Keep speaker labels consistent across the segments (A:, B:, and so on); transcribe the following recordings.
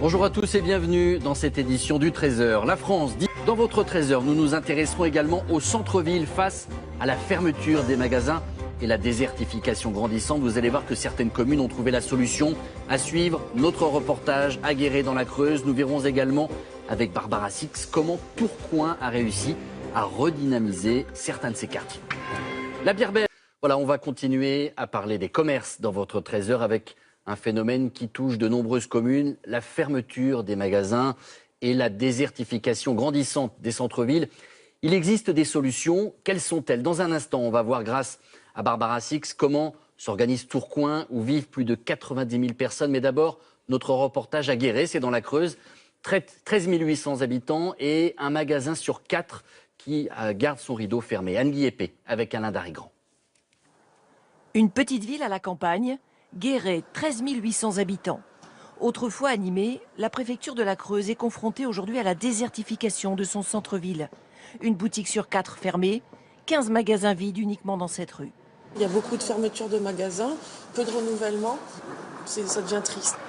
A: Bonjour à tous et bienvenue dans cette édition du Trésor. La France dit dans votre Trésor, nous nous intéresserons également au centre-ville face à la fermeture des magasins et la désertification grandissante. Vous allez voir que certaines communes ont trouvé la solution. À suivre, notre reportage à Guéret dans la Creuse. Nous verrons également avec Barbara Six comment Tourcoing a réussi à redynamiser certains de ses quartiers. La bière belge. Voilà, on va continuer à parler des commerces dans votre Trésor avec un phénomène qui touche de nombreuses communes, la fermeture des magasins et la désertification grandissante des centres-villes. Il existe des solutions. Quelles sont-elles? Dans un instant, on va voir grâce à Barbara Six comment s'organise Tourcoing où vivent plus de 90 000 personnes. Mais d'abord, notre reportage à Guéret, c'est dans la Creuse. 13 800 habitants et un magasin sur 4 qui garde son rideau fermé. Anne Guillépé avec Alain Darigrand.
B: Une petite ville à la campagne, Guéret, 13 800 habitants. Autrefois animée, la préfecture de la Creuse est confrontée aujourd'hui à la désertification de son centre-ville. Une boutique sur 4 fermée, 15 magasins vides uniquement dans cette rue.
C: Il y a beaucoup de fermetures de magasins, peu de renouvellement, ça devient triste.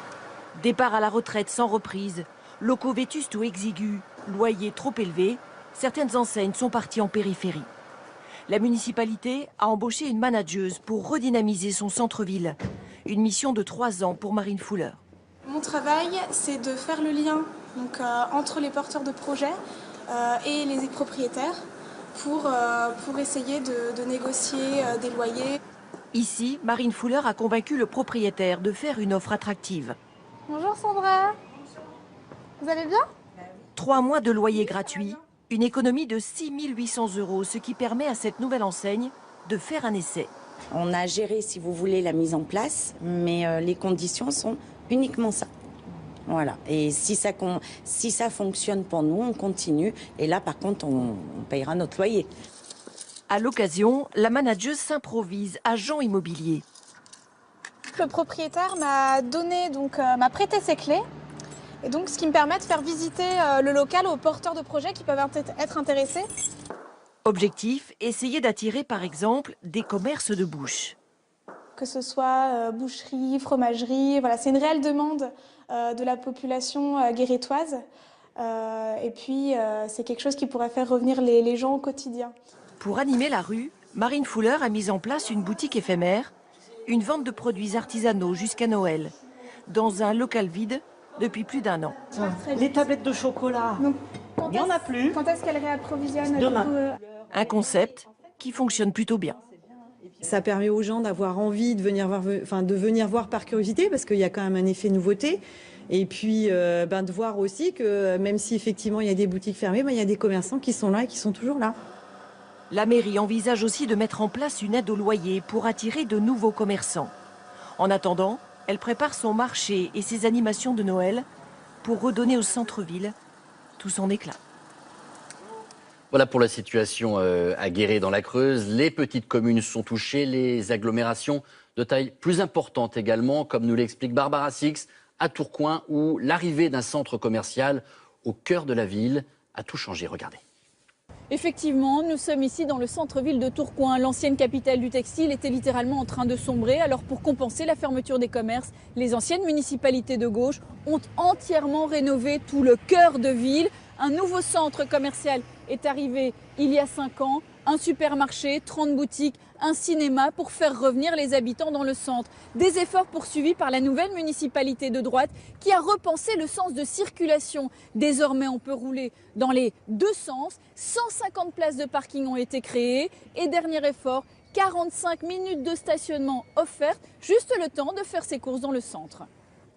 B: Départ à la retraite sans reprise, locaux vétustes ou exigus, loyers trop élevés, certaines enseignes sont parties en périphérie. La municipalité a embauché une manageuse pour redynamiser son centre-ville. Une mission de 3 ans pour Marine Fuller.
D: Mon travail, c'est de faire le lien entre les porteurs de projets et les propriétaires pour essayer de négocier des loyers.
B: Ici, Marine Fuller a convaincu le propriétaire de faire une offre attractive.
D: Bonjour Sandra, vous allez bien?
B: 3 mois de loyer gratuit, une économie de 6 800 €, ce qui permet à cette nouvelle enseigne de faire un essai.
E: On a géré, si vous voulez, la mise en place, mais les conditions sont uniquement ça. Voilà. Et si ça fonctionne pour nous, on continue. Et là, par contre, on payera notre loyer.
B: À l'occasion, la manageuse s'improvise agent immobilier.
D: Le propriétaire m'a prêté ses clés. Et donc, ce qui me permet de faire visiter le local aux porteurs de projets qui peuvent être intéressés.
B: Objectif, essayer d'attirer par exemple des commerces de bouche.
D: Que ce soit boucherie, fromagerie, voilà, c'est une réelle demande de la population guérétoise. Et puis, c'est quelque chose qui pourrait faire revenir les gens au quotidien.
B: Pour animer la rue, Marine Fuller a mis en place une boutique éphémère, une vente de produits artisanaux jusqu'à Noël, dans un local vide depuis plus d'1 an.
F: Les tablettes de chocolat, il n'y en a plus.
D: Quand est-ce qu'elle réapprovisionne?
F: Demain.
B: Un concept qui fonctionne plutôt bien.
G: Ça permet aux gens d'avoir envie de venir voir par curiosité, parce qu'il y a quand même un effet nouveauté. Et puis de voir aussi que même si effectivement il y a des boutiques fermées, il y a des commerçants qui sont là et qui sont toujours là.
B: La mairie envisage aussi de mettre en place une aide au loyer pour attirer de nouveaux commerçants. En attendant, elle prépare son marché et ses animations de Noël pour redonner au centre-ville tout son éclat.
A: Voilà pour la situation à Guéret dans la Creuse. Les petites communes sont touchées, les agglomérations de taille plus importante également, comme nous l'explique Barbara Six, à Tourcoing, où l'arrivée d'un centre commercial au cœur de la ville a tout changé. Regardez.
H: Effectivement, nous sommes ici dans le centre-ville de Tourcoing. L'ancienne capitale du textile était littéralement en train de sombrer. Alors pour compenser la fermeture des commerces, les anciennes municipalités de gauche ont entièrement rénové tout le cœur de ville. Un nouveau centre commercial est arrivé il y a 5 ans. Un supermarché, 30 boutiques, un cinéma pour faire revenir les habitants dans le centre. Des efforts poursuivis par la nouvelle municipalité de droite qui a repensé le sens de circulation. Désormais, on peut rouler dans les 2 sens. 150 places de parking ont été créées. Et dernier effort, 45 minutes de stationnement offertes, juste le temps de faire ses courses dans le centre.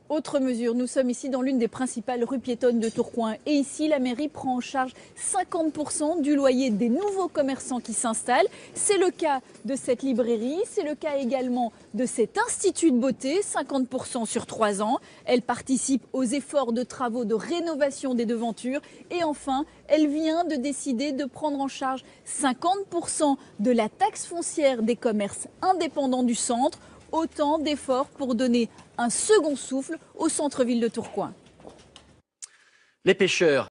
H: Autre mesure, nous sommes ici dans l'une des principales rues piétonnes de Tourcoing. Et ici, la mairie prend en charge 50% du loyer des nouveaux commerçants qui s'installent. C'est le cas de cette librairie, c'est le cas également de cet institut de beauté, 50% sur 3 ans. Elle participe aux efforts de travaux de rénovation des devantures. Et enfin, elle vient de décider de prendre en charge 50% de la taxe foncière des commerces indépendants du centre. Autant d'efforts pour donner un second souffle au centre-ville de Tourcoing.
A: Les pêcheurs